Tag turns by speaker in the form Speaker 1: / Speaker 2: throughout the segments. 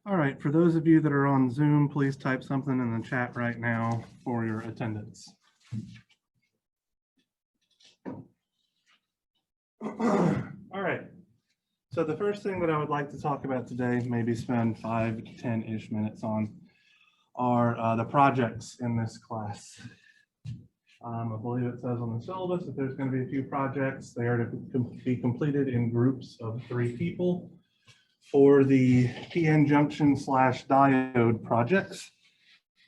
Speaker 1: All right, for those of you that are on Zoom, please type something in the chat right now for your attendance. All right, so the first thing that I would like to talk about today, maybe spend 5 to 10-ish minutes on, are the projects in this class. I believe it says on the syllabus that there's going to be a few projects. They are to be completed in groups of 3 people. For the PN junction / diode projects,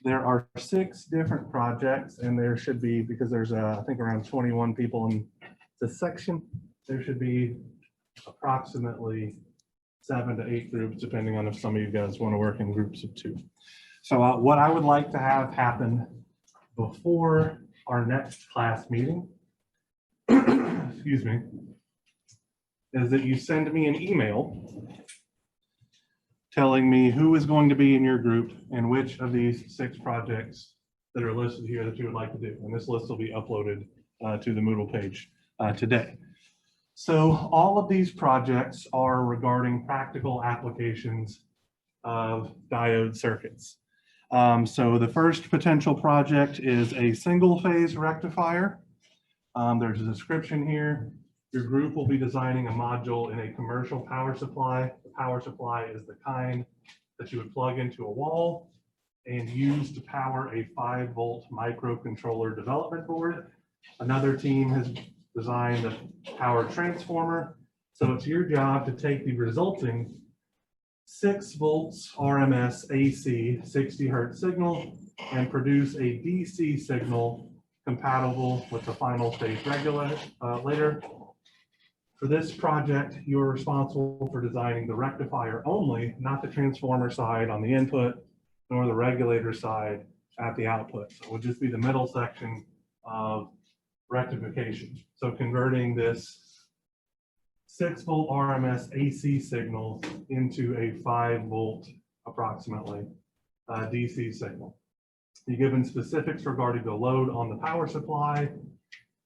Speaker 1: there are 6 different projects, and there should be, because there's I think around 21 people in this section, there should be approximately 7 to 8 groups, depending on if some of you guys want to work in groups of 2. So what I would like to have happen before our next class meeting, excuse me, is that you send me an email telling me who is going to be in your group and which of these 6 projects that are listed here that you would like to do. And this list will be uploaded to the Moodle page today. So all of these projects are regarding practical applications of diode circuits. So the first potential project is a single phase rectifier. There's a description here. Your group will be designing a module in a commercial power supply. The power supply is the kind that you would plug into a wall and use to power a 5-volt microcontroller development board. Another team has designed a power transformer. So it's your job to take the resulting 6 volts RMS AC 60 hertz signal and produce a DC signal compatible with the final stage regulator. For this project, you're responsible for designing the rectifier only, not the transformer side on the input, nor the regulator side at the output. So it would just be the middle section of rectification. So converting this 6-volt RMS AC signal into a 5-volt, approximately, DC signal. You're given specifics regarding the load on the power supply,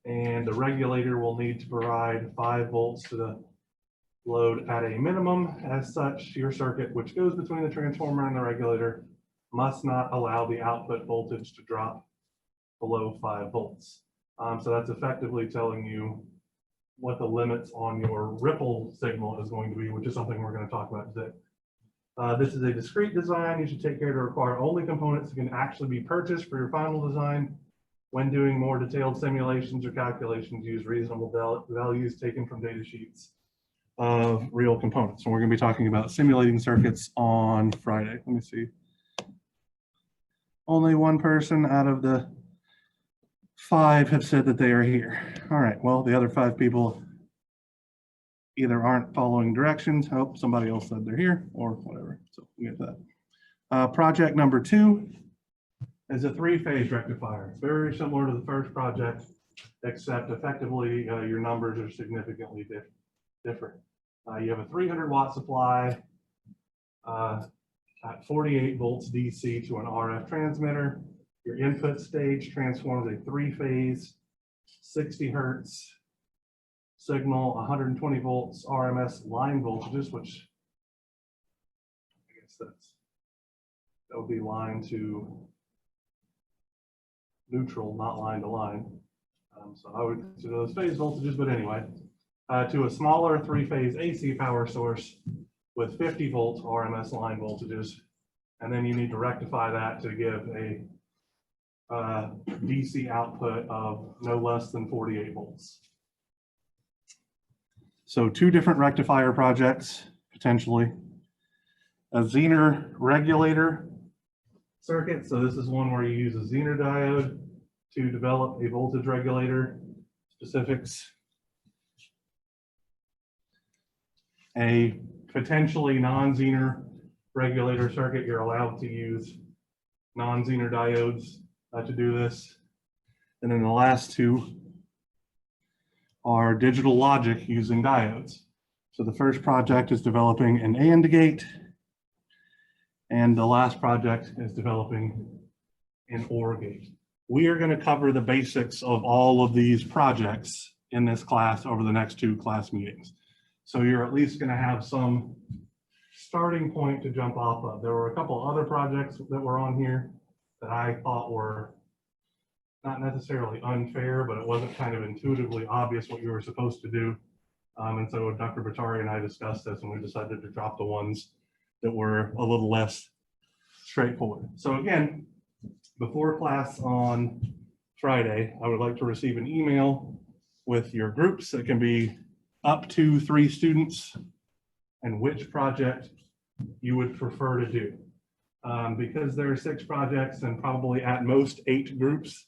Speaker 1: and the regulator will need to provide 5 volts to the load at a minimum. As such, your circuit, which goes between the transformer and the regulator, must not allow the output voltage to drop below 5 volts. So that's effectively telling you what the limits on your ripple signal is going to be, which is something we're going to talk about today. This is a discrete design. You should take care to require only components that can actually be purchased for your final design. When doing more detailed simulations or calculations, use reasonable values taken from data sheets of real components. And we're going to be talking about simulating circuits on Friday. Let me see. Only 1 person out of the 5 have said that they are here. All right, well, the other 5 people either aren't following directions, oh, somebody else said they're here, or whatever. So we get that. Project number 2 is a 3-phase rectifier, very similar to the first project, except effectively your numbers are significantly different. You have a 300-watt supply at 48 volts DC to an RF transmitter. Your input stage transforms a 3-phase, 60 hertz signal, 120 volts RMS line voltages, which I guess that would be line to neutral, not line to line. So I would consider those phase voltages, but anyway, to a smaller 3-phase AC power source with 50 volts RMS line voltages. And then you need to rectify that to give a DC output of no less than 48 volts. So 2 different rectifier projects, potentially. A Zener regulator circuit. So this is one where you use a Zener diode to develop a voltage regulator. Specifics. A potentially non-Zener regulator circuit. You're allowed to use non-Zener diodes to do this. And then the last 2 are digital logic using diodes. So the first project is developing an AND gate, and the last project is developing an OR gate. We are going to cover the basics of all of these projects in this class over the next 2 class meetings. So you're at least going to have some starting point to jump off of. There were a couple other projects that were on here that I thought were not necessarily unfair, but it wasn't kind of intuitively obvious what you were supposed to do. And so Dr. Batari and I discussed this, and we decided to drop the ones that were a little less straightforward. So again, before class on Friday, I would like to receive an email with your groups. It can be up to 3 students and which project you would prefer to do. Because there are 6 projects and probably at most 8 groups,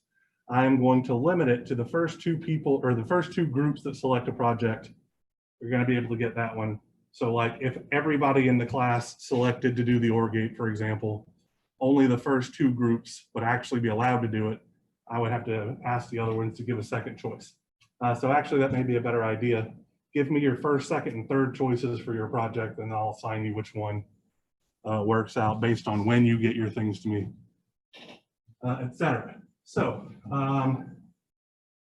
Speaker 1: I'm going to limit it to the first 2 people, or the first 2 groups that select a project. You're going to be able to get that one. So like if everybody in the class selected to do the OR gate, for example, only the first 2 groups would actually be allowed to do it. I would have to ask the other ones to give a second choice. So actually that may be a better idea. Give me your first, second, and third choices for your project, and I'll assign you which one works out based on when you get your things to me, etc. So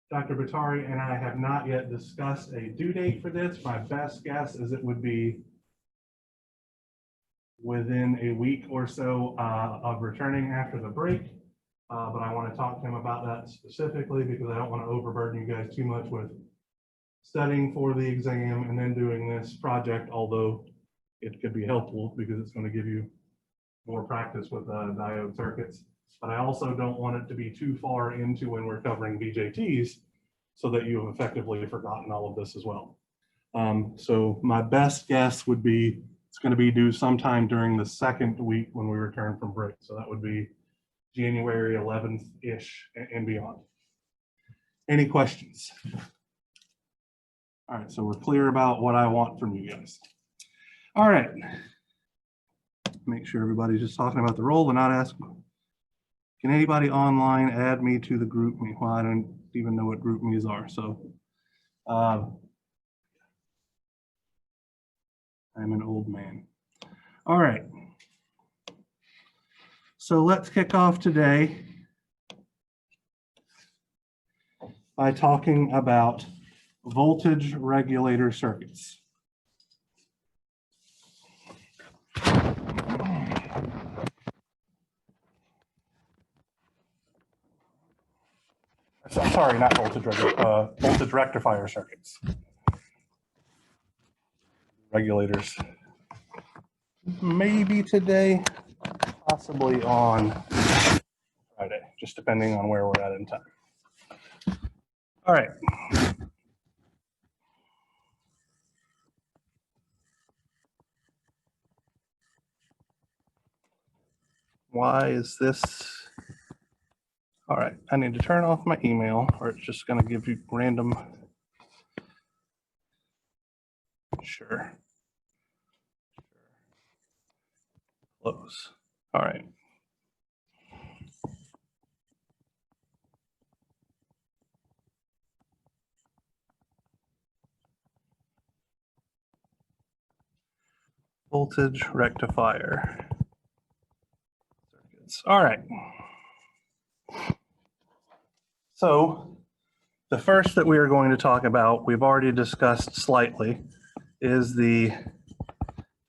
Speaker 1: Dr. Batari and I have not yet discussed a due date for this. My best guess is it would be within a week or so of returning after the break. But I want to talk to him about that specifically because I don't want to overburden you guys too much with studying for the exam and then doing this project, although it could be helpful because it's going to give you more practice with diode circuits. But I also don't want it to be too far into when we're covering BJTs so that you have effectively forgotten all of this as well. So my best guess would be it's going to be due sometime during the second week when we return from break. So that would be January 11th-ish and beyond. Any questions? All right, so we're clear about what I want from you guys. All right. Make sure everybody's just talking about the role and not asking. Can anybody online add me to the group me? Well, I don't even know what group me's are, so I'm an old man. All right. So let's kick off today by talking about voltage regulator circuits. Sorry, not voltage regulator, voltage rectifier circuits. Regulators. Maybe today, possibly on Friday, just depending on where we're at in time. All right. Why is this? All right, I need to turn off my email or it's just going to give you random. Sure. Close. All right. Voltage rectifier circuits. All right. So the first that we are going to talk about, we've already discussed slightly, is the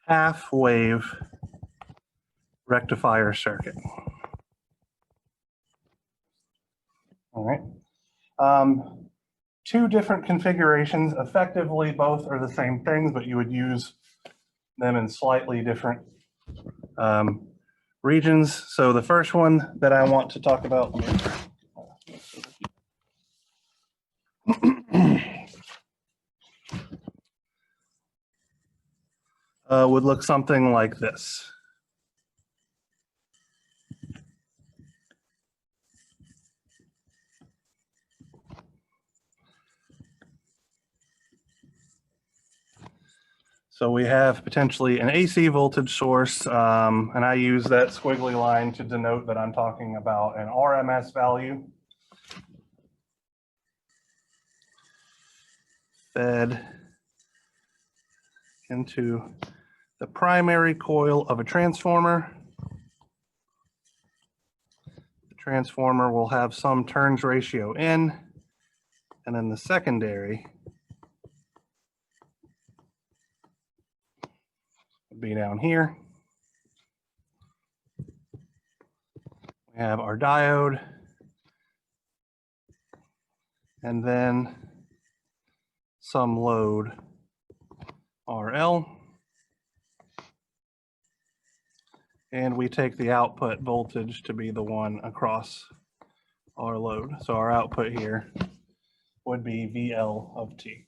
Speaker 1: half wave rectifier circuit. All right. 2 different configurations. Effectively, both are the same things, but you would use them in slightly different regions. So the first one that I want to talk about would look something like this. So we have potentially an AC voltage source, and I use that squiggly line to denote that I'm talking about an RMS value fed into the primary coil of a transformer. The transformer will have some turns ratio N, and then the secondary would be down here. We have our diode, and then some load RL. And we take the output voltage to be the one across our load. So our output here would be VL of T.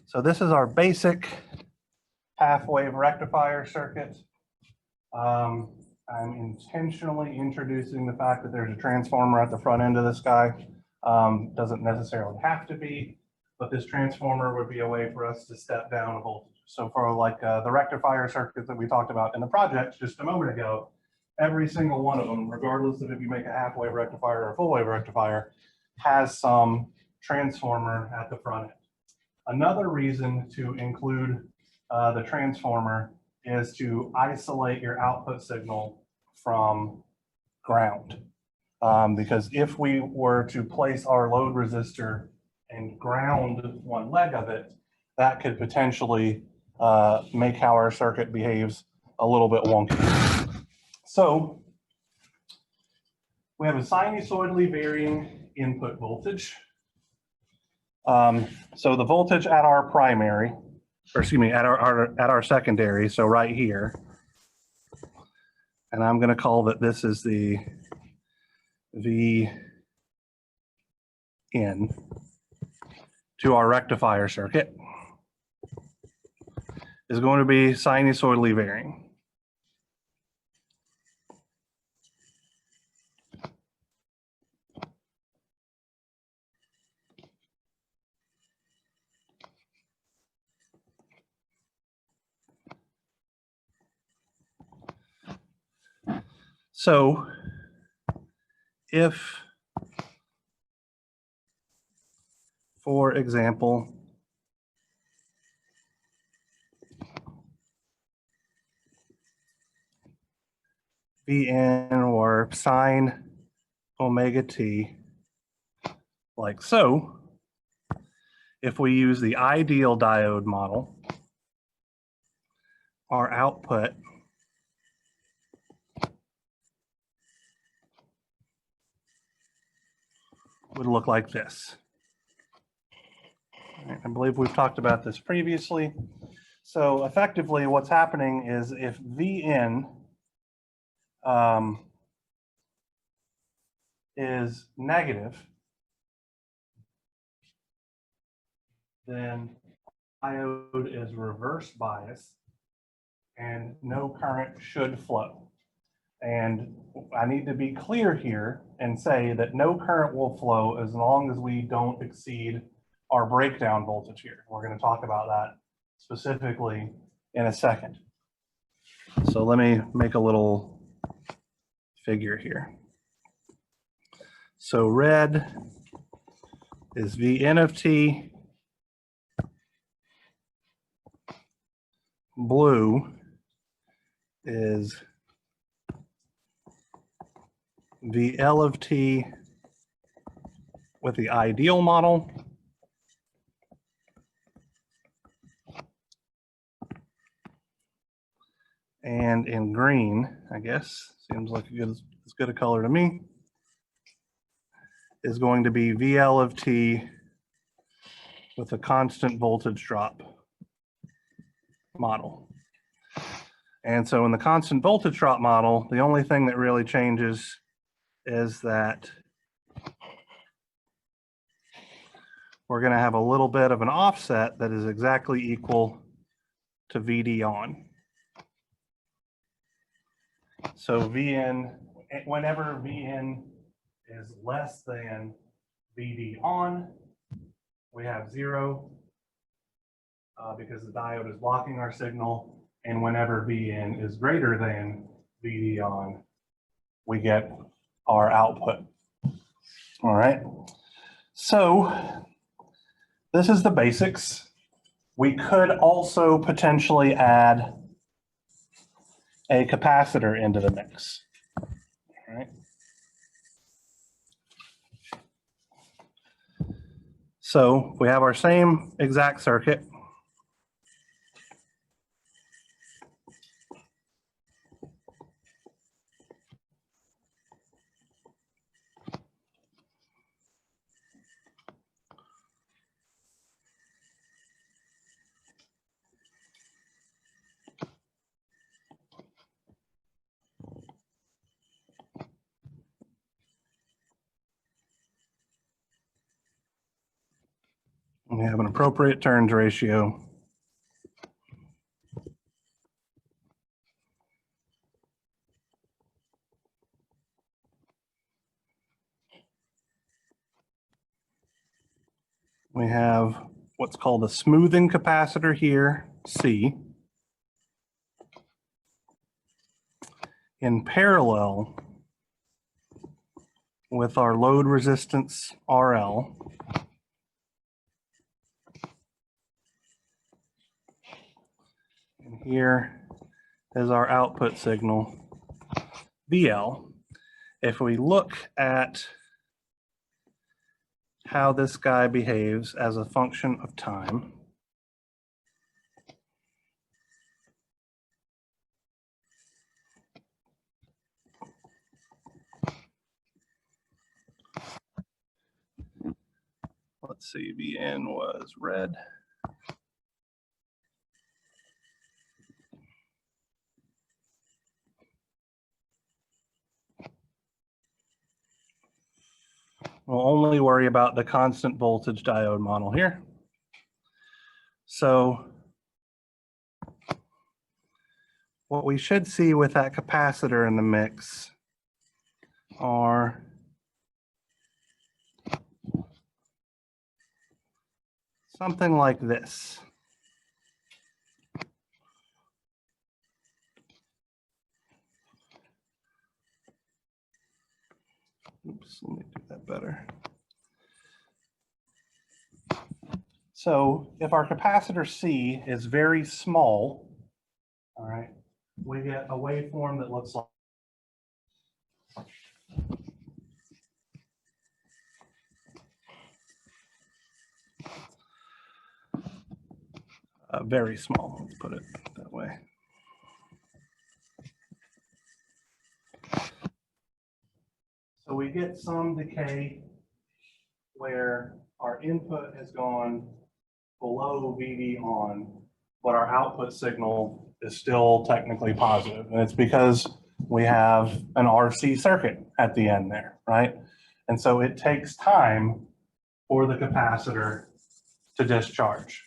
Speaker 1: So this is our basic half-wave rectifier circuit. I'm intentionally introducing the fact that there's a transformer at the front end of this guy. Doesn't necessarily have to be, but this transformer would be a way for us to step down voltage. So for like the rectifier circuits that we talked about in the project just a moment ago, every single one of them, regardless of if you make a half-wave rectifier or a full-wave rectifier, has some transformer at the front end. Another reason to include the transformer is to isolate your output signal from ground. Because if we were to place our load resistor and ground one leg of it, that could potentially make how our circuit behaves a little bit wonky. So we have a sinusoidally varying input voltage. So the voltage at our primary, or excuse me, at our secondary, so right here, and I'm going to call that this is the V in to our rectifier circuit, is going to be sinusoidally varying. So if, for example, Vn or sine omega t, like so, if we use the ideal diode model, our output would look like this. I believe we've talked about this previously. So effectively what's happening is if Vn is negative, then diode is reverse bias and no current should flow. And I need to be clear here and say that no current will flow as long as we don't exceed our breakdown voltage here. We're going to talk about that specifically in a second. So let me make a little figure here. So red is Vn of t, blue is VL of t with the ideal model, and in green, I guess, seems like as good a color to me, is going to be VL of t with a constant voltage drop model. And so in the constant voltage drop model, the only thing that really changes is that we're going to have a little bit of an offset that is exactly equal to VD on. So Vn, whenever Vn is less than VD on, we have 0 because the diode is blocking our signal. And whenever Vn is greater than VD on, we get our output. All right. So this is the basics. We could also potentially add a capacitor into the mix. All right. So we have our same exact circuit. We have an appropriate turns ratio. We have what's called a smoothing capacitor here, C. In parallel with our load resistance, RL. And here is our output signal, VL. If we look at how this guy behaves as a function of time, let's see, VN was red. We'll only worry about the constant voltage diode model here. So what we should see with that capacitor in the mix are something like this. Oops, let me do that better. So if our capacitor C is very small, all right, we get a waveform that looks like very small, let's put it that way. So we get some decay where our input has gone below VD on, but our output signal is still technically positive. And it's because we have an RC circuit at the end there, right? And so it takes time for the capacitor to discharge.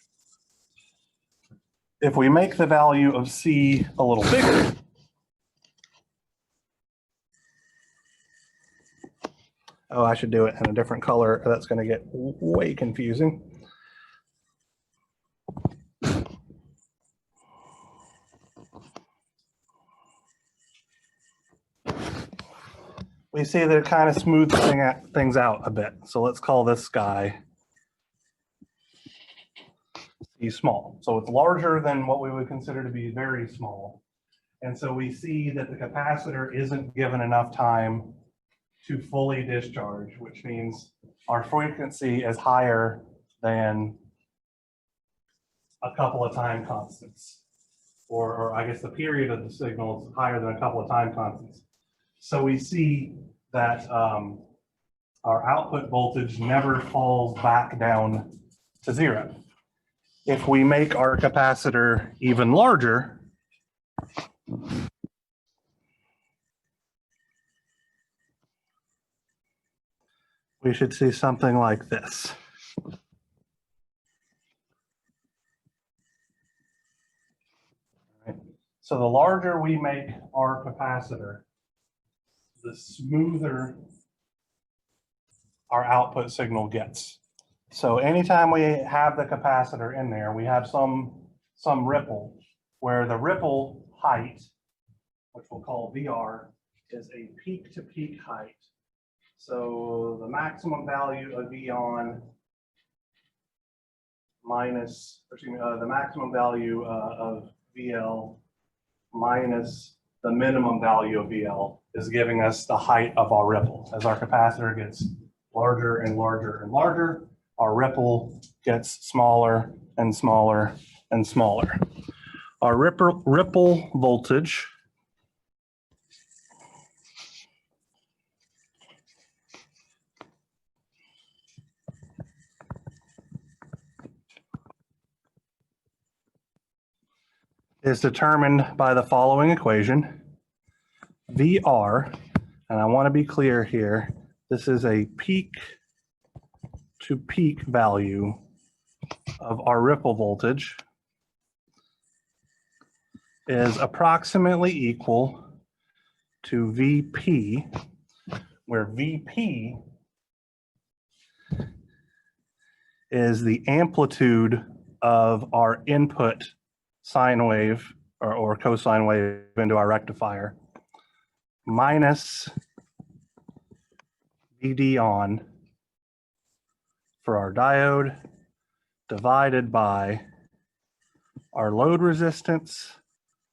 Speaker 1: If we make the value of C a little bigger, oh, I should do it in a different color. That's going to get way confusing. We see that it kind of smooths things out a bit. So let's call this guy C small. So it's larger than what we would consider to be very small. And so we see that the capacitor isn't given enough time to fully discharge, which means our frequency is higher than a couple of time constants, or I guess the period of the signal is higher than a couple of time constants. So we see that our output voltage never falls back down to 0. If we make our capacitor even larger, we should see something like this. So the larger we make our capacitor, the smoother our output signal gets. So anytime we have the capacitor in there, we have some ripple, where the ripple height, which we'll call VR, is a peak to peak height. So the maximum value of V on minus, the maximum value of VL minus the minimum value of VL is giving us the height of our ripple. As our capacitor gets larger and larger and larger, our ripple gets smaller and smaller and smaller. Our ripple voltage is determined by the following equation. VR, and I want to be clear here, this is a peak to peak value of our ripple voltage is approximately equal to VP, where VP is the amplitude of our input sine wave or cosine wave into our rectifier, minus VD on for our diode, divided by our load resistance,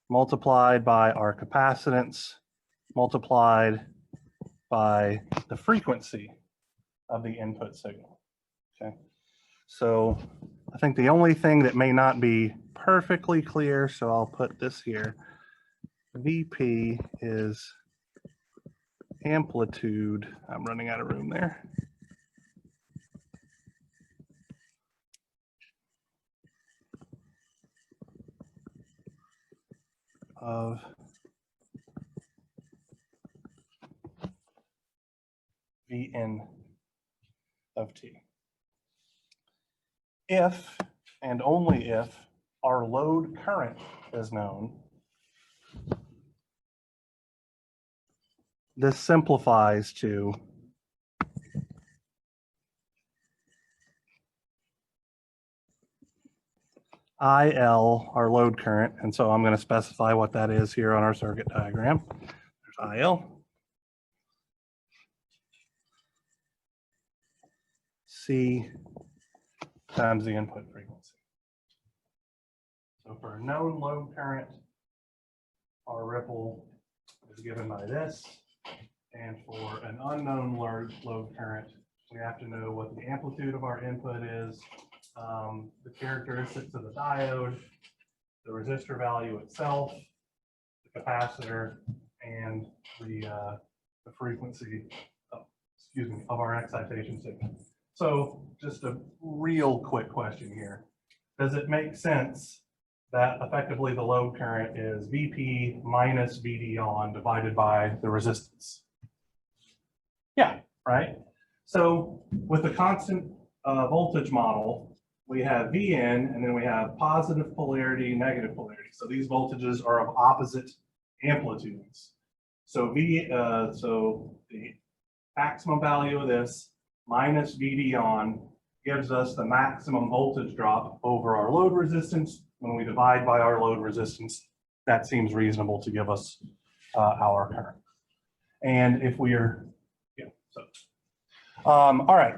Speaker 1: multiplied by our capacitance, multiplied by the frequency of the input signal. Okay, so I think the only thing that may not be perfectly clear, so I'll put this here, VP is amplitude, I'm running out of room there, of Vn of t. If and only if our load current is known, this simplifies to IL, our load current, and so I'm going to specify what that is here on our circuit diagram. There's IL. C times the input frequency. So for a known load current, our ripple is given by this. And for an unknown load current, we have to know what the amplitude of our input is, the characteristics of the diode, the resistor value itself, the capacitor, and the frequency of our excitation signal. So just a real quick question here. Does it make sense that effectively the load current is VP minus VD on divided by the resistance? Yeah, right? So with the constant voltage model, we have Vn and then we have positive polarity, negative polarity. So these voltages are of opposite amplitudes. So so the maximum value of this minus VD on gives us the maximum voltage drop over our load resistance. When we divide by our load resistance, that seems reasonable to give us our current. And if we are, yeah, so, all right.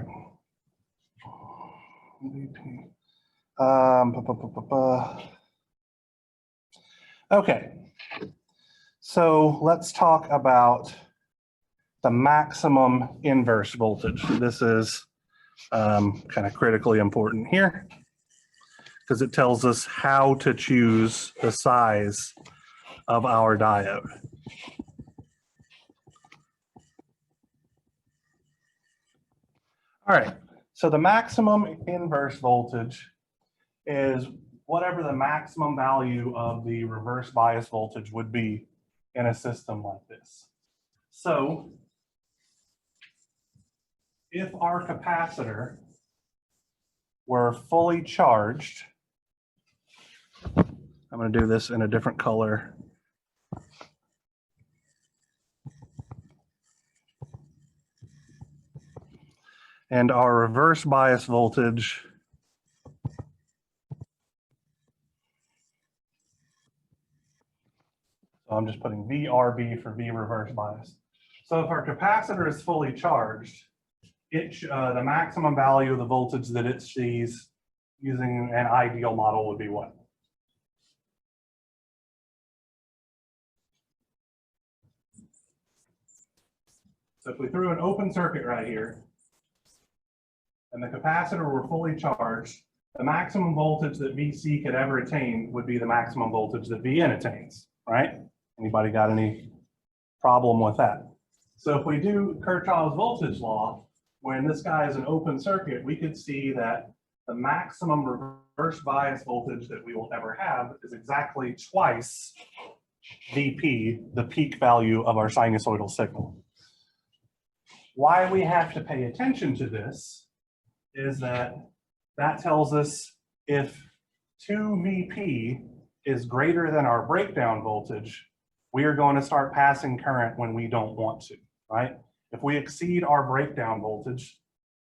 Speaker 1: Okay, so let's talk about the maximum inverse voltage. This is kind of critically important here because it tells us how to choose the size of our diode. All right, so the maximum inverse voltage is whatever the maximum value of the reverse bias voltage would be in a system like this. So if our capacitor were fully charged, I'm going to do this in a different color. And our reverse bias voltage so I'm just putting VRB for V reverse bias. So if our capacitor is fully charged, the maximum value of the voltage that it sees using an ideal model would be what? So if we threw an open circuit right here, and the capacitor were fully charged, the maximum voltage that VC could ever attain would be the maximum voltage that Vn attains, right? Anybody got any problem with that? So if we do Kirchhoff's voltage law, when this guy is an open circuit, we could see that the maximum reverse bias voltage that we will ever have is exactly twice Vp, the peak value of our sinusoidal signal. Why we have to pay attention to this is that that tells us if 2 VP is greater than our breakdown voltage, we are going to start passing current when we don't want to, right? If we exceed our breakdown voltage,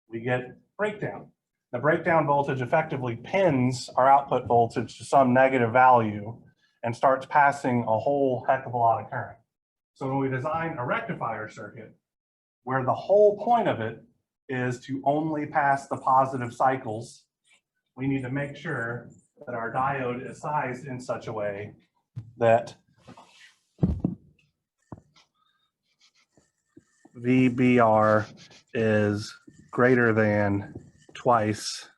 Speaker 1: we get breakdown. The breakdown voltage effectively pins our output voltage to some negative value and starts passing a whole heck of a lot of current. So when we design a rectifier circuit, where the whole point of it is to only pass the positive cycles, we need to make sure that our diode is sized in such a way that VBR is greater than twice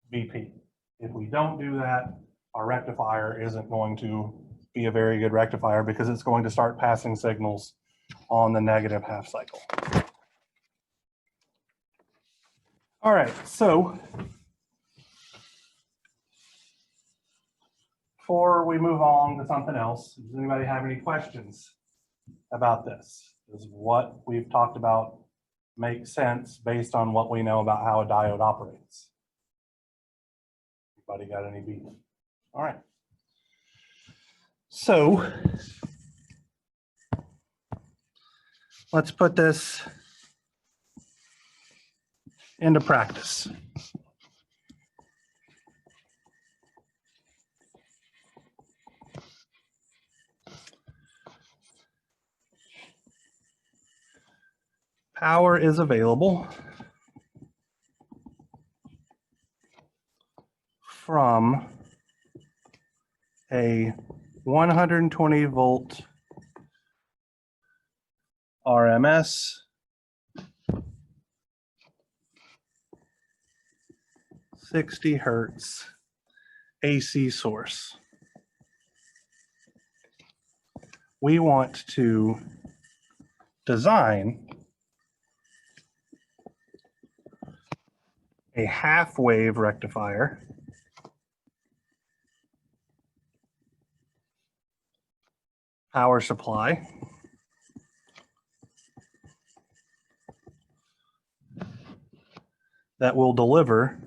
Speaker 1: VP. If we don't do that, our rectifier isn't going to be a very good rectifier because it's going to start passing signals on the negative half cycle. All right, so before we move on to something else, does anybody have any questions about this? Does what we've talked about make sense based on what we know about how a diode operates? Anybody got any beef? All right. So let's put this into practice. Power is available from a 120 volt RMS (60 Hz) AC source. We want to design a half wave rectifier power supply that will deliver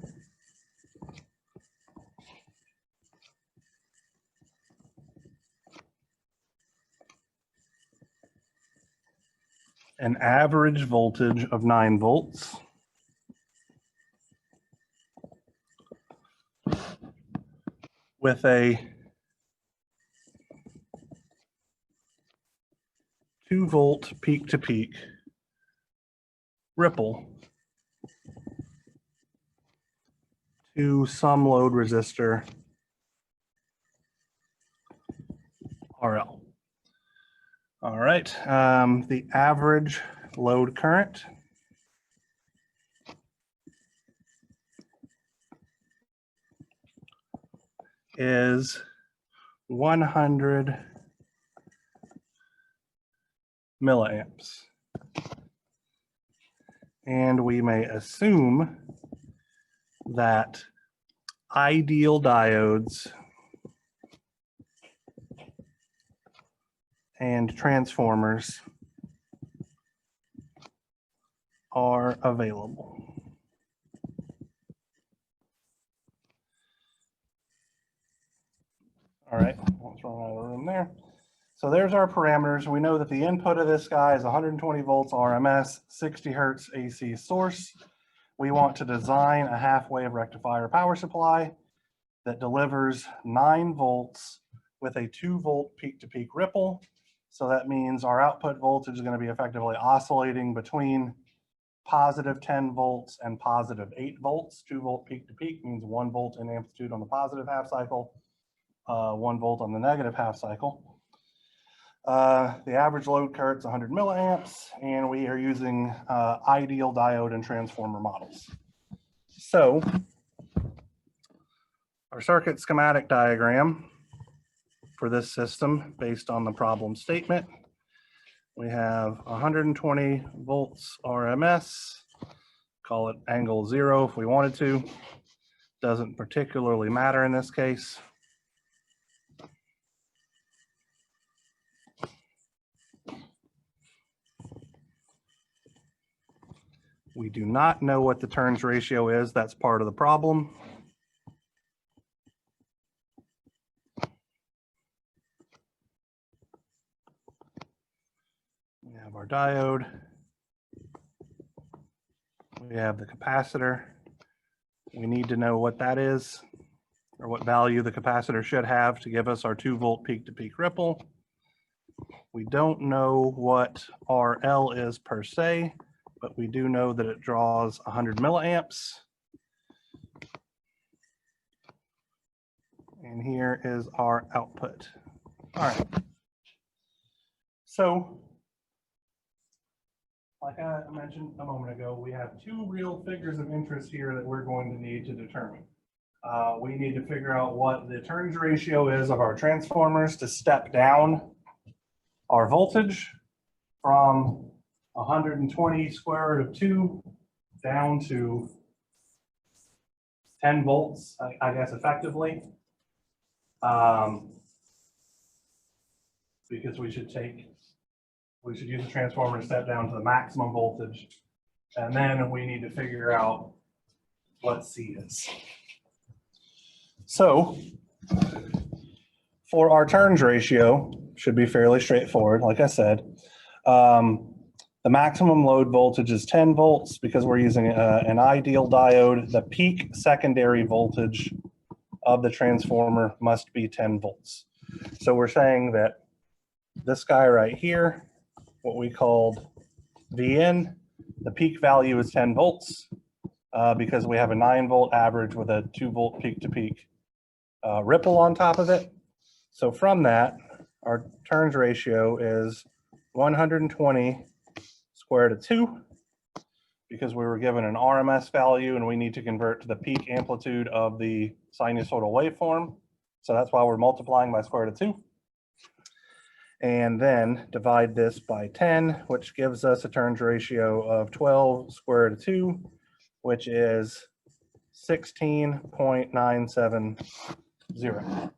Speaker 1: an average voltage of 9 volts with a 2 volt peak to peak ripple to some load resistor RL. All right, the average load current is 100 milliamps. And we may assume that ideal diodes and transformers are available. All right, let's run out of room there. So there's our parameters. We know that the input of this guy is 120 volts RMS, 60 Hertz AC source. We want to design a half wave rectifier power supply that delivers 9 volts with a 2 volt peak to peak ripple. So that means our output voltage is going to be effectively oscillating between positive 10 volts and positive 8 volts. 2 volt peak to peak means 1 volt in amplitude on the positive half cycle, 1 volt on the negative half cycle. The average load current is 100 milliamps, and we are using ideal diode and transformer models. So our circuit schematic diagram for this system, based on the problem statement, we have 120 volts RMS, call it angle 0 if we wanted to. Doesn't particularly matter in this case. We do not know what the turns ratio is. That's part of the problem. We have our diode. We have the capacitor. We need to know what that is, or what value the capacitor should have to give us our 2-volt peak-to-peak ripple. We don't know what our L is per se, but we do know that it draws 100 milliamps. And here is our output. All right. So, like I mentioned a moment ago, we have 2 real figures of interest here that we're going to need to determine. We need to figure out what the turns ratio is of our transformers to step down our voltage from 120 square root of 2 down to 10 volts, I guess, effectively. Because we should use the transformer to step down to the maximum voltage. And then we need to figure out what C is. So for our turns ratio, should be fairly straightforward, like I said. The maximum load voltage is 10 volts because we're using an ideal diode. The peak secondary voltage of the transformer must be 10 volts. So we're saying that this guy right here, what we called VN, the peak value is 10 volts because we have a 9-volt average with a 2-volt peak-to-peak ripple on top of it. So from that, our turns ratio is 120 square root of 2 because we were given an RMS value and we need to convert to the peak amplitude of the sinusoidal waveform. So that's why we're multiplying by square root of 2. And then divide this by 10, which gives us a turns ratio of 12 square root of 2, which is 16.970.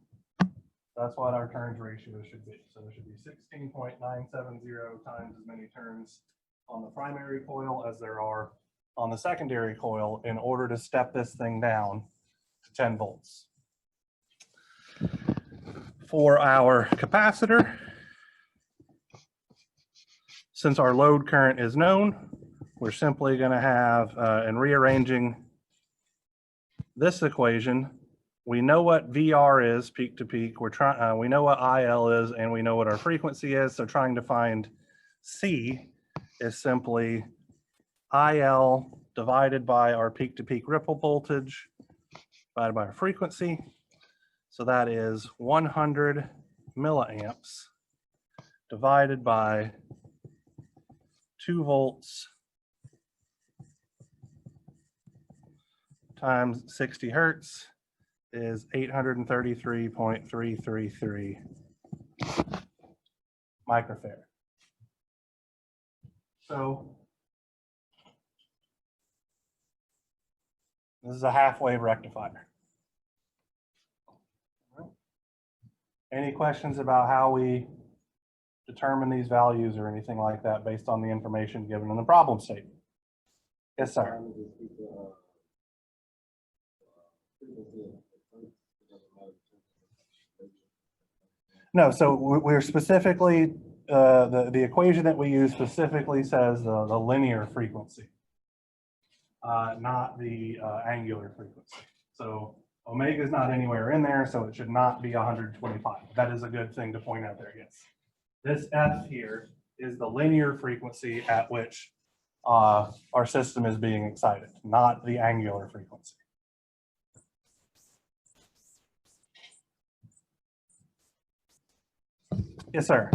Speaker 1: That's what our turns ratio should be. So it should be 16.970 times as many turns on the primary coil as there are on the secondary coil in order to step this thing down to 10 volts. For our capacitor, since our load current is known, we're simply going to have, in rearranging this equation, we know what VR is, peak to peak. We know what IL is, and we know what our frequency is. So trying to find C is simply IL divided by our peak to peak ripple voltage divided by our frequency. So that is 100 milliamps divided by 2 volts times 60 hertz is 833.333 microfarad. So this is a half-wave rectifier. Any questions about how we determine these values or anything like that based on the information given in the problem statement? Yes, sir. No, so we're specifically, the equation that we use specifically says the linear frequency, not the angular frequency. So omega is not anywhere in there, so it should not be 125. That is a good thing to point out there, yes. This F here is the linear frequency at which our system is being excited, not the angular frequency. Yes, sir.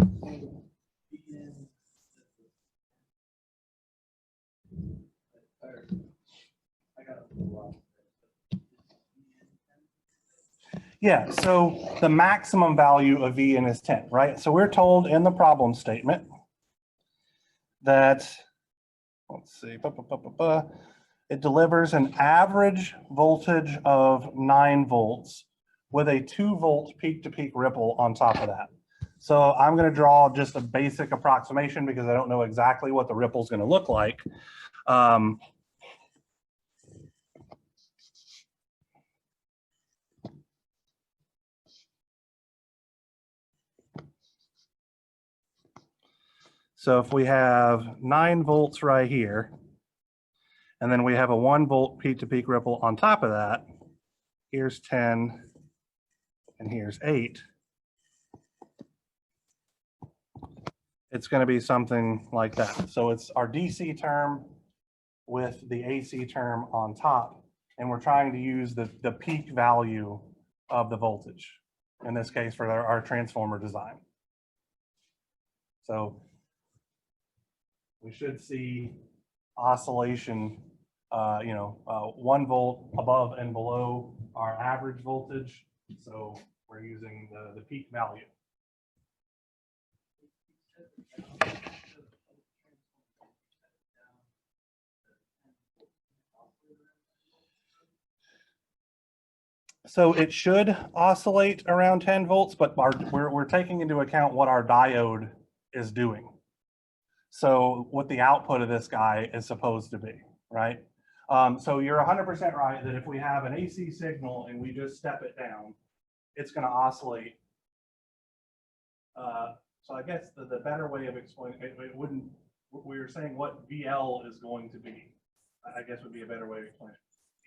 Speaker 1: Yeah, so the maximum value of Vn is 10, right? So we're told in the problem statement that, let's see, it delivers an average voltage of 9 volts with a 2-volt peak-to-peak ripple on top of that. So I'm going to draw just a basic approximation because I don't know exactly what the ripple is going to look like. So if we have 9 volts right here, and then we have a 1 volt peak to peak ripple on top of that, here's 10, and here's 8. It's going to be something like that. So it's our DC term with the AC term on top, and we're trying to use the peak value of the voltage, in this case for our transformer design. So we should see oscillation, 1 volt above and below our average voltage. So we're using the peak value. So it should oscillate around 10 volts, but we're taking into account what our diode is doing. So what the output of this guy is supposed to be, right? So you're 100% right that if we have an AC signal and we just step it down, it's going to oscillate. So I guess the better way of explaining it wouldn't, we were saying what VL is going to be, I guess would be a better way of explaining it.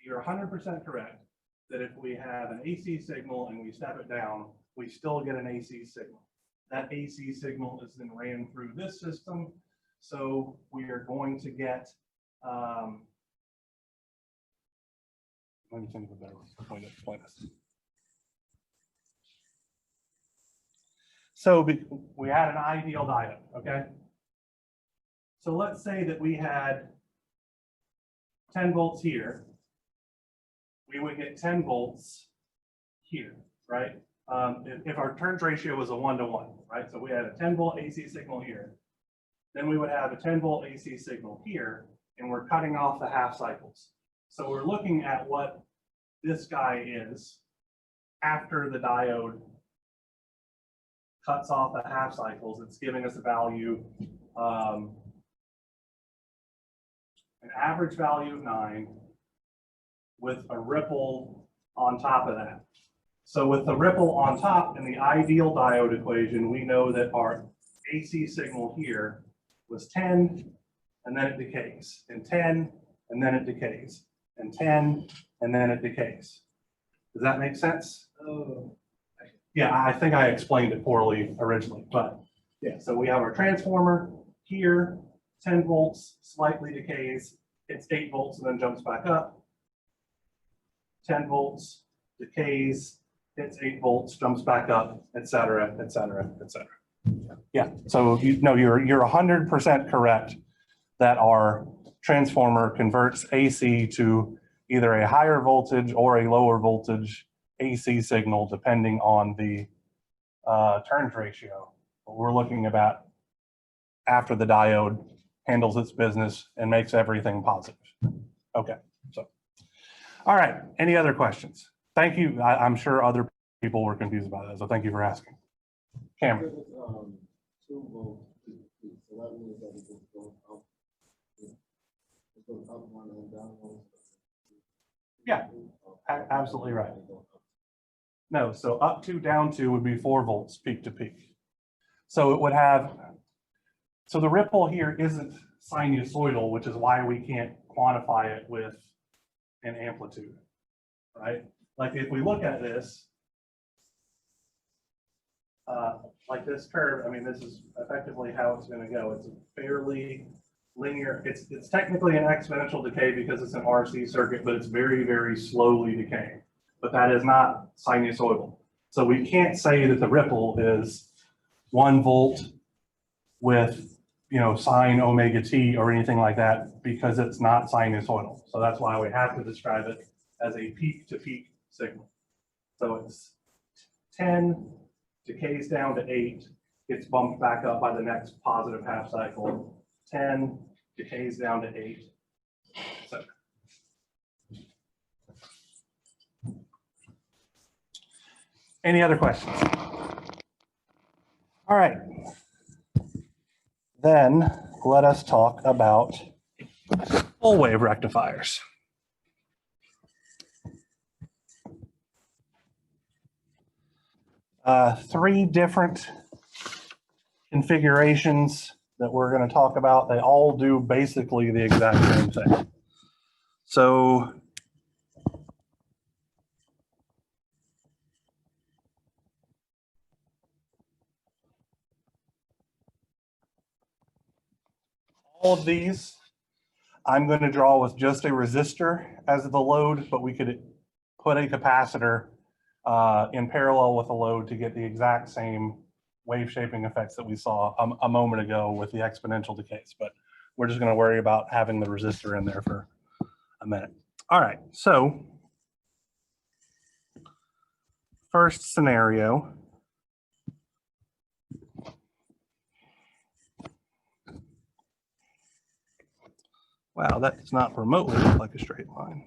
Speaker 1: You're 100% correct that if we have an AC signal and we step it down, we still get an AC signal. That AC signal is then ran through this system. So we are going to get, let me think of a better way to explain this. So we had an ideal diode, okay? So let's say that we had 10 volts here. We would get 10 volts here, right? If our turns ratio was a 1-to-1, right? So we had a 10 volt AC signal here. Then we would have a 10 volt AC signal here, and we're cutting off the half cycles. So we're looking at what this guy is after the diode cuts off the half cycles. It's giving us a value, an average value of 9 with a ripple on top of that. So with the ripple on top in the ideal diode equation, we know that our AC signal here was 10, and then it decays, and 10, and then it decays, and 10, and then it decays. Does that make sense? Yeah, I think I explained it poorly originally, but yeah, so we have our transformer here, 10 volts, slightly decays, it's 8 volts and then jumps back up. 10 volts, decays, hits 8 volts, jumps back up, et cetera, et cetera, et cetera. Yeah, so you're 100% correct that our transformer converts AC to either a higher voltage or a lower voltage AC signal depending on the turns ratio. We're looking about after the diode handles its business and makes everything positive. Okay, so all right, any other questions? Thank you. I'm sure other people were confused about that, so thank you for asking. Cameron. Yeah, absolutely right. No, so up to down to would be 4 volts peak to peak. So it would have, so the ripple here isn't sinusoidal, which is why we can't quantify it with an amplitude, right? Like if we look at this, like this curve, I mean, this is effectively how it's going to go. It's a fairly linear, it's technically an exponential decay because it's an RC circuit, but it's very, very slowly decaying. But that is not sinusoidal. So we can't say that the ripple is 1 volt with, sine omega t or anything like that because it's not sinusoidal. So that's why we have to describe it as a peak to peak signal. So it's 10, decays down to 8, gets bumped back up by the next positive half cycle. 10, decays down to 8. So. Any other questions? All right. Then let us talk about full wave rectifiers. Three different configurations that we're going to talk about, they all do basically the exact same thing. So all of these, I'm going to draw with just a resistor as the load, but we could put a capacitor in parallel with the load to get the exact same wave shaping effects that we saw a moment ago with the exponential decays. But we're just going to worry about having the resistor in there for a minute. All right, so first scenario. Wow, that does not remotely look like a straight line.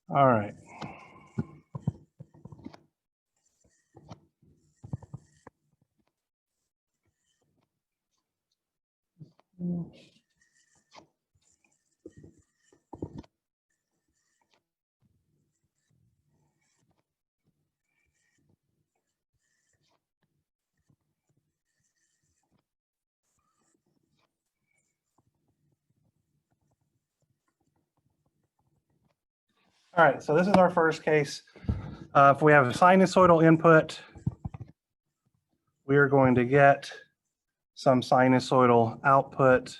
Speaker 1: All right. All right, so this is our first case. If we have a sinusoidal input, we are going to get some sinusoidal output.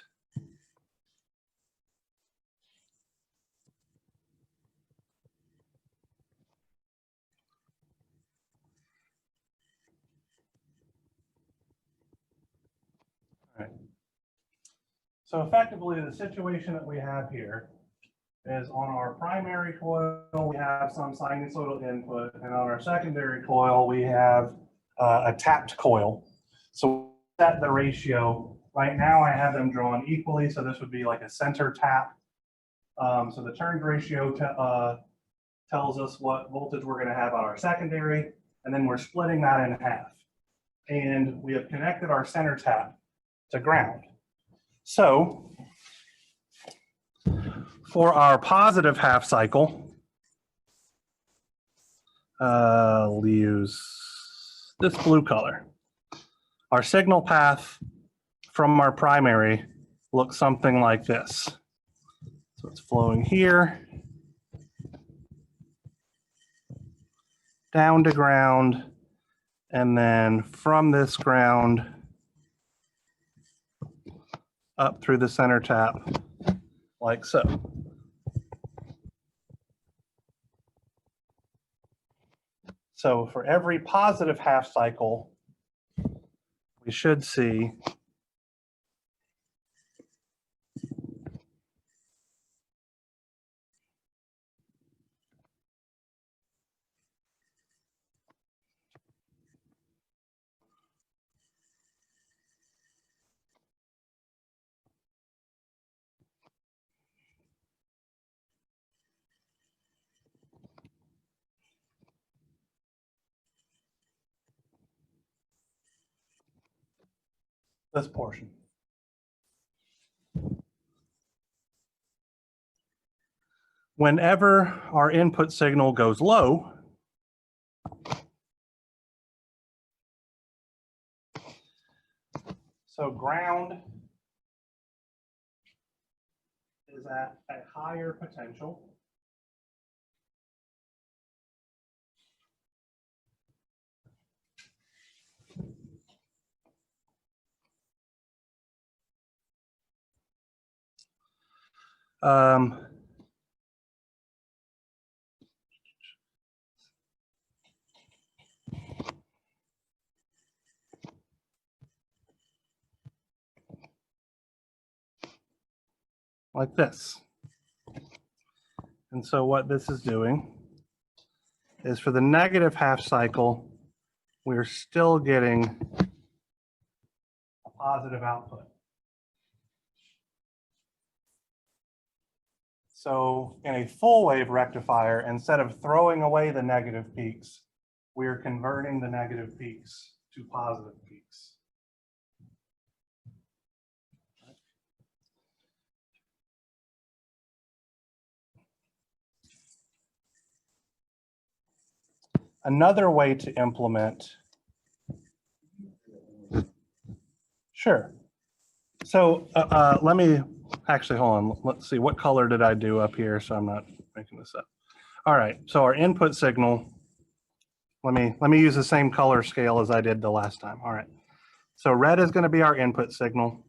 Speaker 1: All right. So effectively, the situation that we have here is on our primary coil, we have some sinusoidal input, and on our secondary coil, we have a tapped coil. So set the ratio. Right now, I have them drawn equally, so this would be like a center tap. So the turns ratio tells us what voltage we're going to have on our secondary, and then we're splitting that in half. And we have connected our center tap to ground. So for our positive half cycle, we'll use this blue color. Our signal path from our primary looks something like this. So it's flowing here, down to ground, and then from this ground up through the center tap, like so. So for every positive half cycle, we should see this portion. Whenever our input signal goes low, so ground is at a higher potential. Like this. And so what this is doing is for the negative half cycle, we're still getting a positive output. So in a full wave rectifier, instead of throwing away the negative peaks, we're converting the negative peaks to positive peaks. Another way to implement, sure. So let me, actually, hold on. Let's see, what color did I do up here so I'm not making this up? All right, so our input signal, let me use the same color scale as I did the last time. All right, so red is going to be our input signal.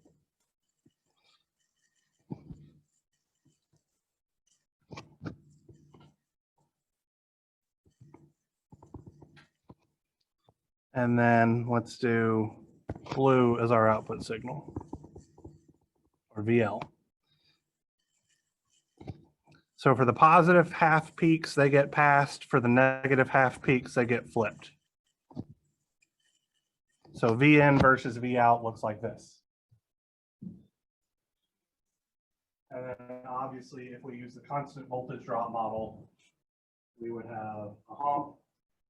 Speaker 1: And then let's do blue as our output signal, or VL. So for the positive half peaks, they get passed. For the negative half peaks, they get flipped. So V in versus V out looks like this. And then obviously, if we use the constant voltage drop model, we would have a hump,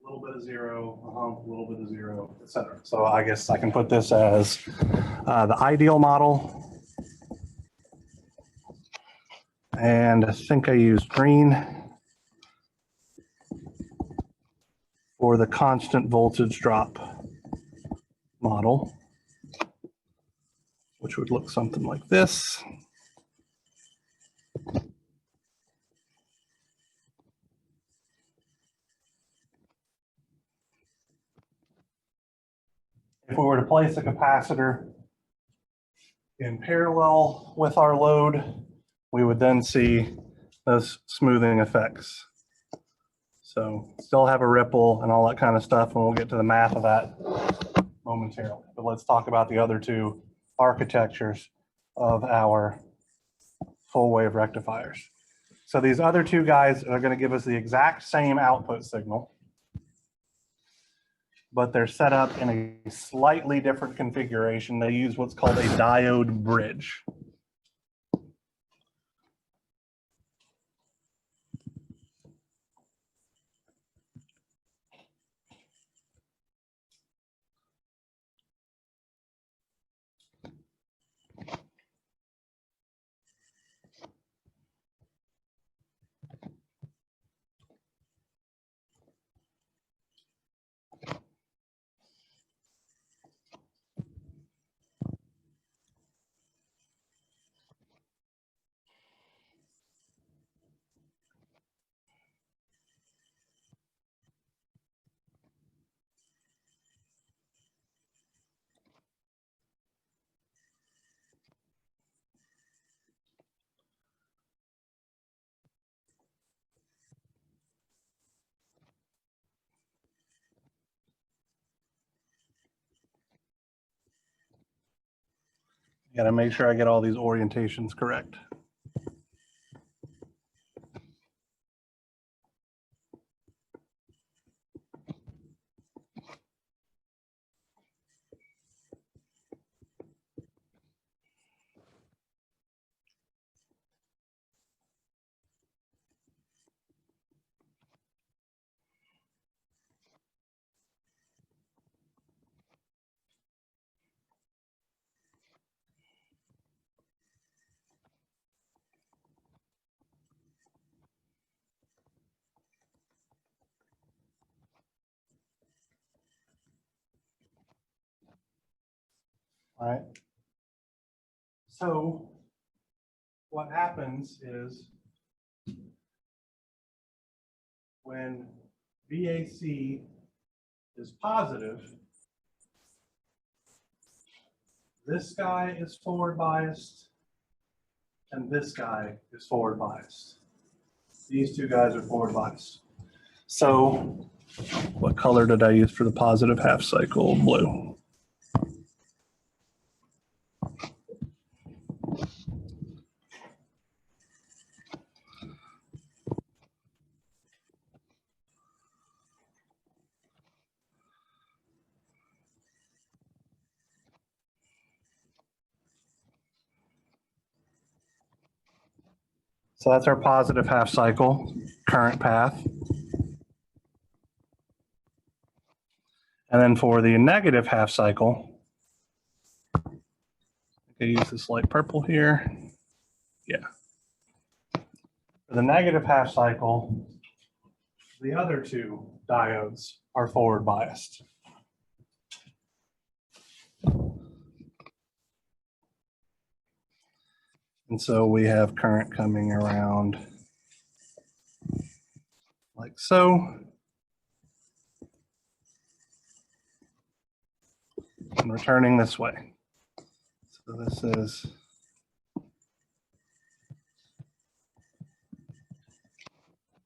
Speaker 1: a little bit of zero, a hump, a little bit of zero, etc. So I guess I can put this as the ideal model. And I think I used green for the constant voltage drop model, which would look something like this. If we were to place a capacitor in parallel with our load, we would then see those smoothing effects. So still have a ripple and all that kind of stuff, and we'll get to the math of that momentarily. But let's talk about the other two architectures of our full wave rectifiers. So these other two guys are going to give us the exact same output signal, but they're set up in a slightly different configuration. They use what's called a diode bridge. Got to make sure I get all these orientations correct. All right. So what happens is when VAC is positive, this guy is forward biased and this guy is forward biased. These two guys are forward biased. So what color did I use for the positive half cycle? Blue. So that's our positive half cycle current path. And then for the negative half cycle, I can use this light purple here. Yeah. For the negative half cycle, the other two diodes are forward biased. And so we have current coming around like so. And returning this way. So this is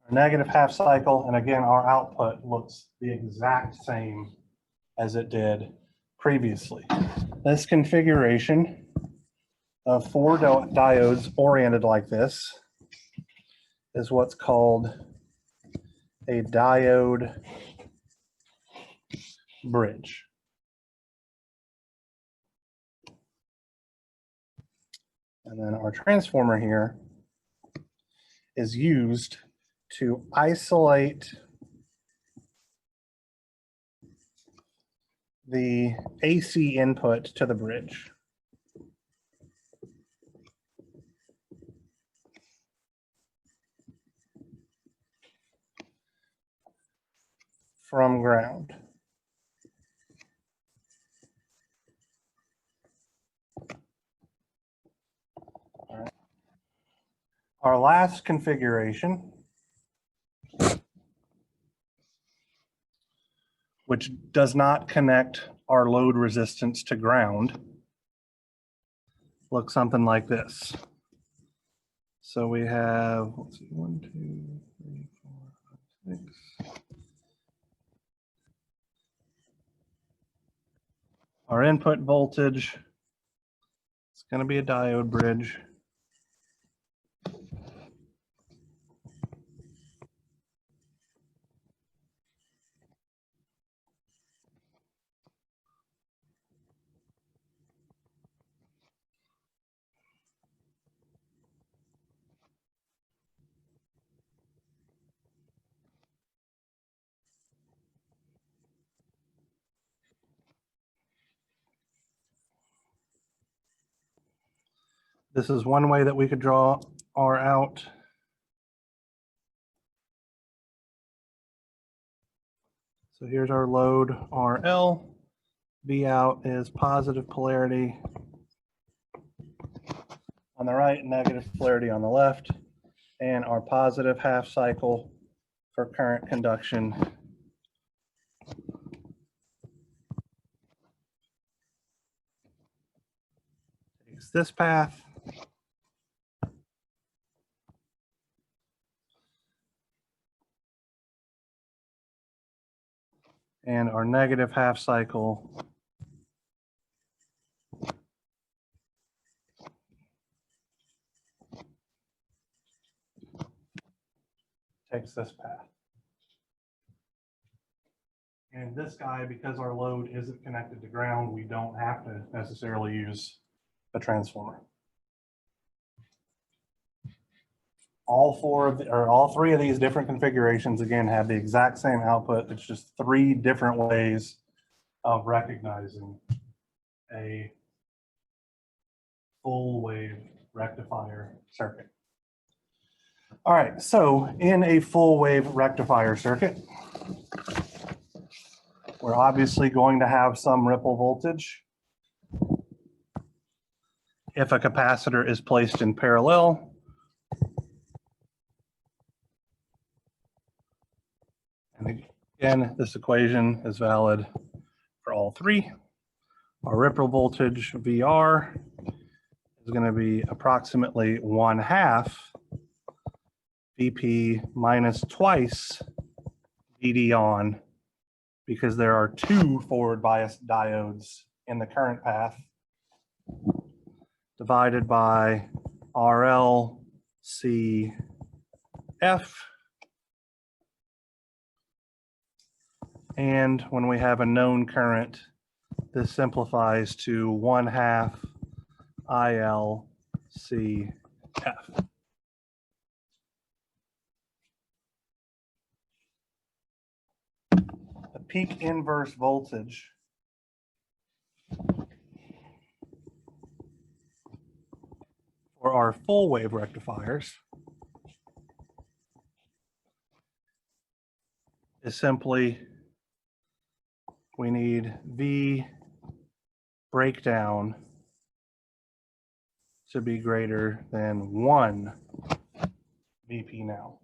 Speaker 1: our negative half cycle. And again, our output looks the exact same as it did previously. This configuration of 4 diodes oriented like this is what's called a diode bridge. And then our transformer here is used to isolate the AC input to the bridge. From ground. All right. Our last configuration, which does not connect our load resistance to ground, looks something like this. So we have, let's see, 1, 2, 3, 4, 5, 6. Our input voltage, it's going to be a diode bridge. This is one way that we could draw R out. So here's our load RL. V out is positive polarity on the right, negative polarity on the left, and our positive half cycle for current conduction takes this path. And our negative half cycle takes this path. And this guy, because our load isn't connected to ground, we don't have to necessarily use a transformer. All three of these different configurations, again, have the exact same output. It's just 3 different ways of recognizing a full wave rectifier circuit. All right, so in a full wave rectifier circuit, we're obviously going to have some ripple voltage. If a capacitor is placed in parallel, and again, this equation is valid for all 3. Our ripple voltage VR is going to be approximately 1/2 Vp minus twice Vd on, because there are 2 forward bias diodes in the current path, divided by RL CF. And when we have a known current, this simplifies to 1/2 IL CF. peak inverse voltage for our full wave rectifiers is simply we need V breakdown to be greater than 1 VP now.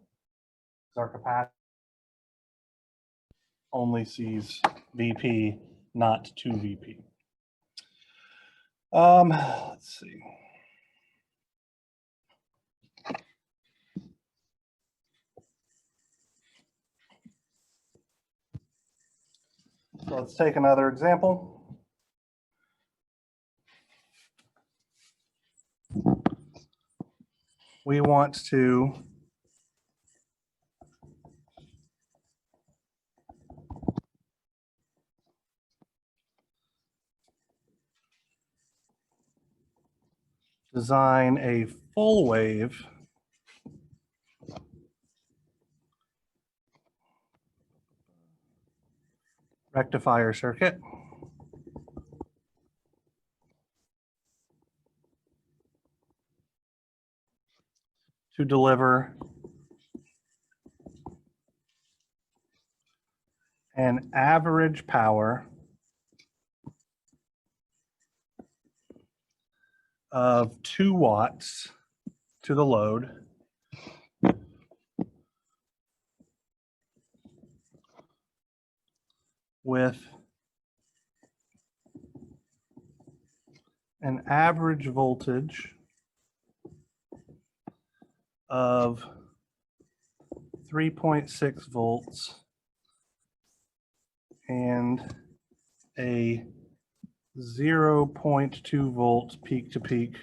Speaker 1: Our capacitor only sees VP, not 2 VP. Let's see. So let's take another example. We want to design a full wave rectifier circuit to deliver an average power of 2 watts to the load with an average voltage of 3.6 volts and a 0.2 volt peak to peak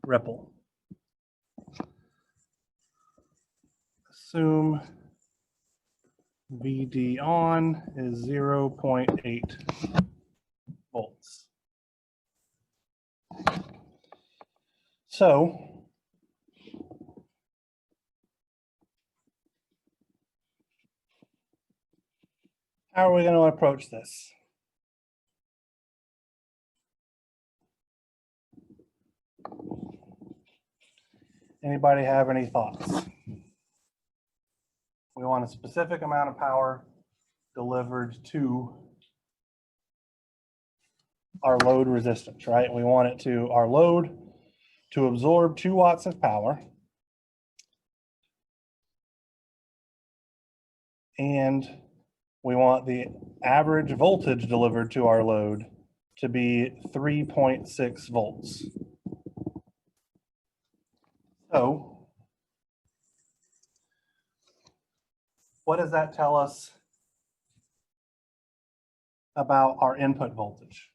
Speaker 1: ripple. Assume VD on is 0.8 volts. So how are we going to approach this? Anybody have any thoughts? We want a specific amount of power delivered to our load resistance, right? We want it to, our load to absorb 2 watts of power. And we want the average voltage delivered to our load to be 3.6 volts. So what does that tell us about our input voltage?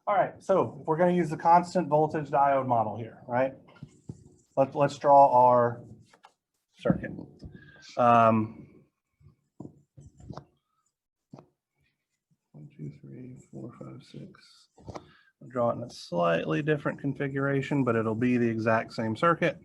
Speaker 1: All right, so we're going to use the constant voltage diode model here, right? Let's draw our circuit. 1, 2, 3, 4, 5, 6. I'll draw it in a slightly different configuration, but it'll be the exact same circuit.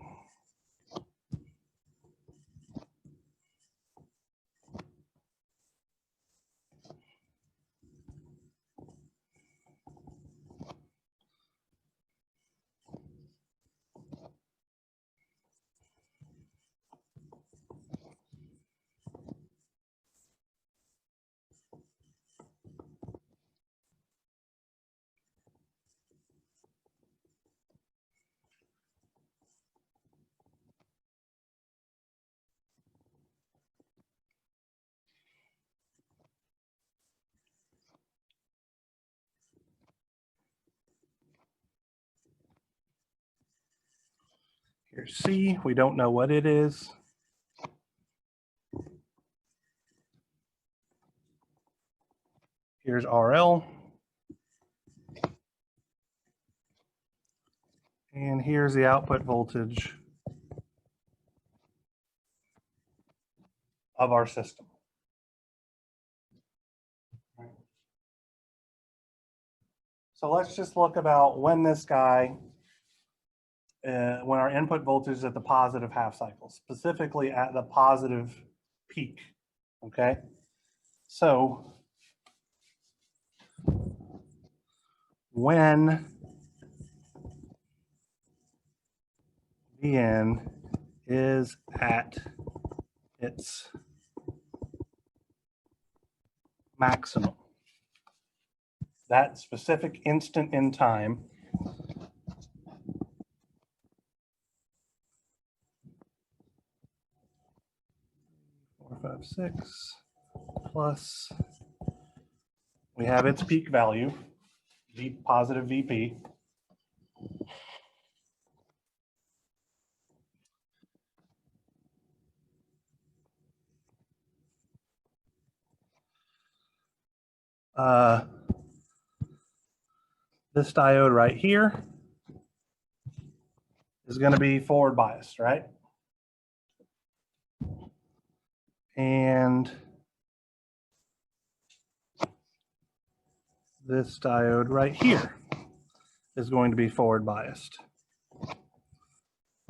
Speaker 1: Here's C, we don't know what it is. Here's RL. And here's the output voltage of our system. So let's just look about when this guy, when our input voltage is at the positive half cycle, specifically at the positive peak, okay? So when Vn is at its maximum, that specific instant in time, four, five, six, plus, we have its peak value, positive Vp. This diode right here is going to be forward biased, right? And this diode right here is going to be forward biased.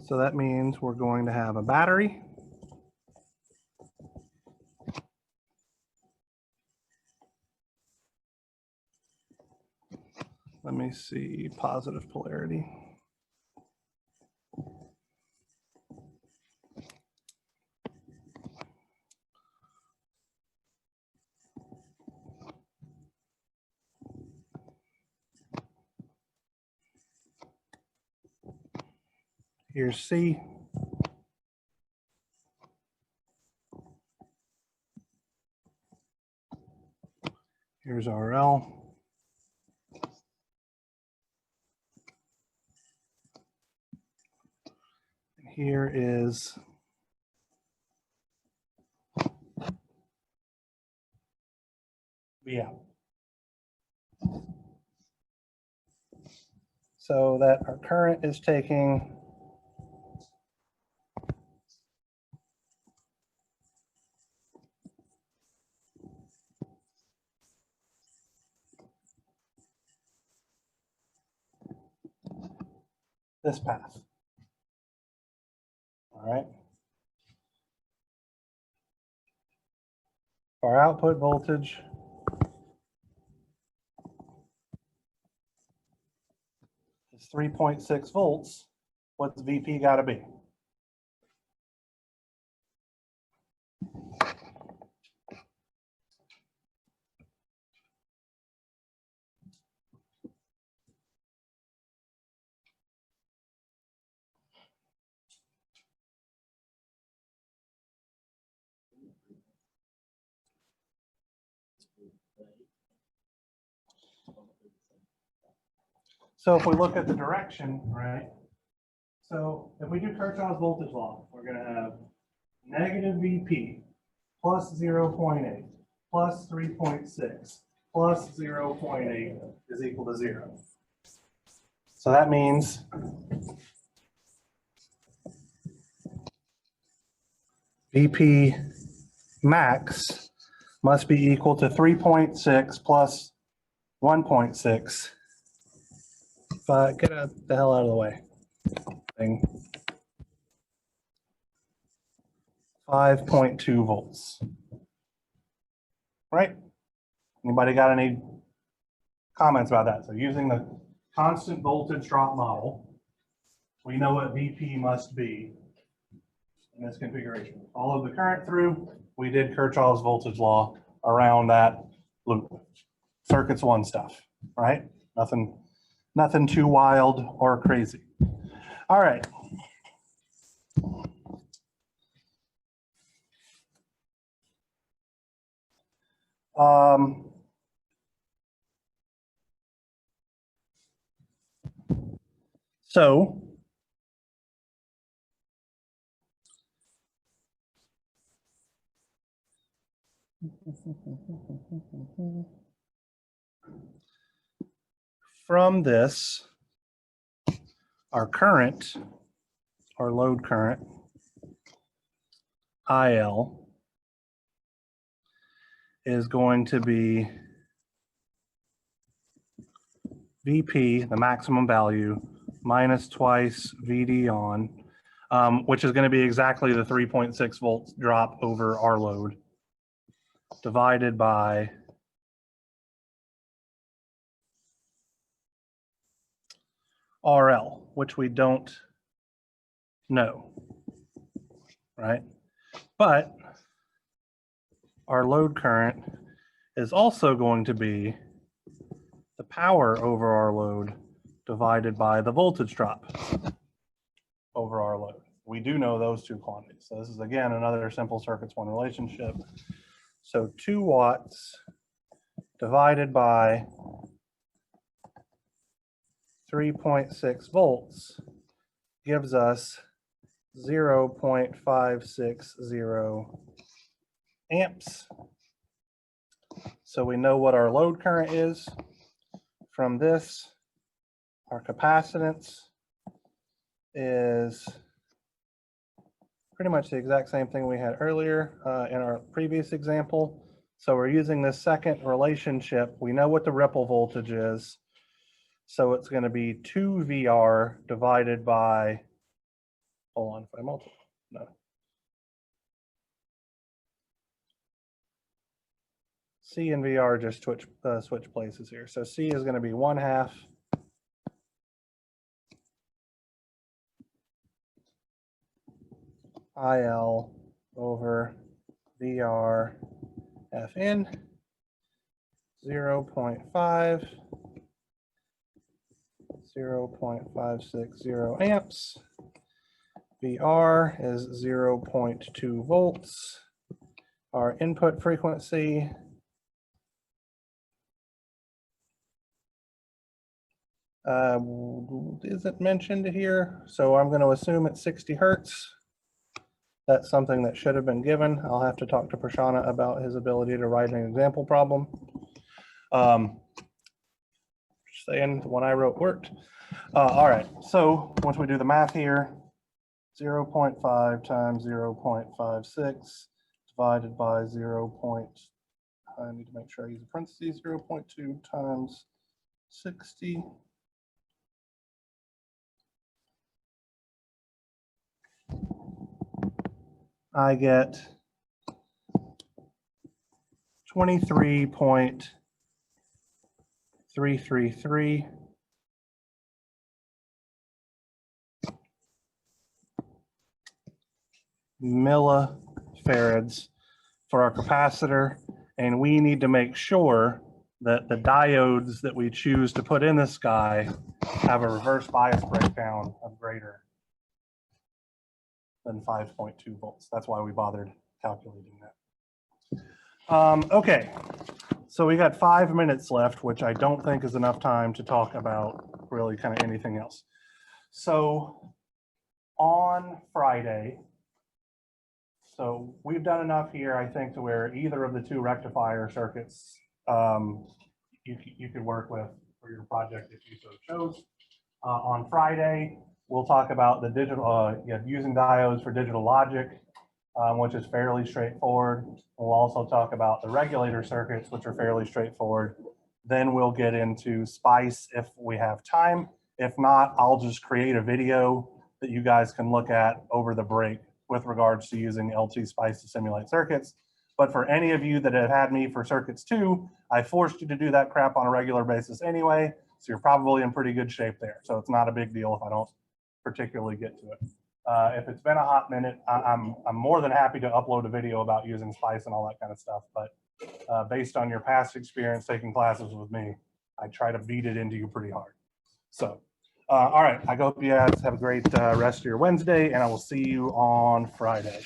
Speaker 1: So that means we're going to have a battery. Let me see, positive polarity. Here's C. Here's RL. And here is V out. So that our current is taking this path. All right. Our output voltage is 3.6 volts. What's Vp got to be? So if we look at the direction, right? So if we do Kirchhoff's voltage law, we're going to have negative Vp plus 0.8 plus 3.6 plus 0.8 is equal to 0. So that means Vp max must be equal to 3.6 plus 1.6. Get the hell out of the way. 5.2 volts. Right? Anybody got any comments about that? So using the constant voltage drop model, we know what Vp must be in this configuration. All of the current through, we did Kirchhoff's voltage law around that loop. Circuits 1 stuff, right? Nothing too wild or crazy. All right. So from this, our current, our load current, IL, is going to be VP, the maximum value, minus twice VD on, which is going to be exactly the 3.6 volts drop over our load, divided by RL, which we don't know, right? But our load current is also going to be the power over our load divided by the voltage drop over our load. We do know those two quantities. So this is, again, another simple circuits one relationship. So 2 watts divided by 3.6 volts gives us 0.560 amps. So we know what our load current is from this. Our capacitance is pretty much the exact same thing we had earlier in our previous example. So we're using this second relationship. We know what the ripple voltage is. So it's going to be 2 VR divided by, hold on, if I multiply, no. C and VR just switch places here. So C is going to be 1/2 IL over VR FN, 0.5, 0.560 amps. VR is 0.2 volts. Our input frequency isn't mentioned here, so I'm going to assume it's 60 Hertz. That's something that should have been given. I'll have to talk to Prashana about his ability to write an example problem. Saying the one I wrote worked. All right, so once we do the math here, 0.5 times 0.56 divided by 0. I need to make sure I use a parentheses, 0.2 times 60. I get 23.333 millifarads for our capacitor, and we need to make sure that the diodes that we choose to put in this guy have a reverse bias breakdown of greater than 5.2 volts. That's why we bothered calculating that. Okay, so we got 5 minutes left, which I don't think is enough time to talk about really kind of anything else. So on Friday, so we've done enough here, I think, to where either of the 2 rectifier circuits you could work with for your project if you so chose. On Friday, we'll talk about the digital, using diodes for digital logic, which is fairly straightforward. We'll also talk about the regulator circuits, which are fairly straightforward. Then we'll get into SPICE if we have time. If not, I'll just create a video that you guys can look at over the break with regards to using LT SPICE to simulate circuits. But for any of you that have had me for circuits 2, I forced you to do that crap on a regular basis anyway, so you're probably in pretty good shape there. So it's not a big deal if I don't particularly get to it. If it's been a hot minute, I'm more than happy to upload a video about using SPICE and all that kind of stuff. But based on your past experience taking classes with me, I try to beat it into you pretty hard. So, all right, I hope you guys have a great rest of your Wednesday, and I will see you on Friday.